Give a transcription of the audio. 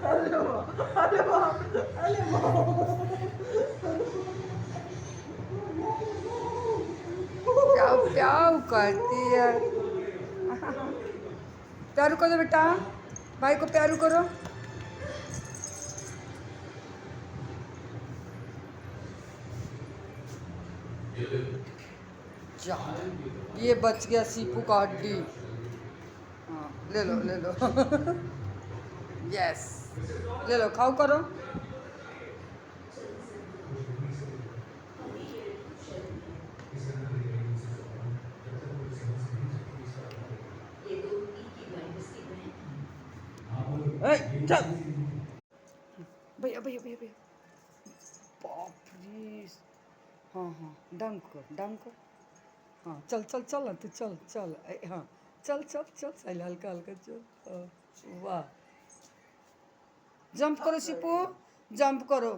अरे वाह, अरे वाह, अरे वाह। प्याऊ प्याऊ करती है। प्यारू करो बेटा, भाई को प्यारू करो। जा, ये बच गया सीपू का हड्डी। हाँ ले लो ले लो। यस, ले लो खाओ करो। ए, चल भैया भैया भैया भैया, बाप रे। हाँ हाँ डाउन कर डाउन कर। हाँ चल चल चल ना तू, चल चल हाँ चल चल चल साइल हल्का हल्का चल। वाह, जंप करो शिपू, जंप करो।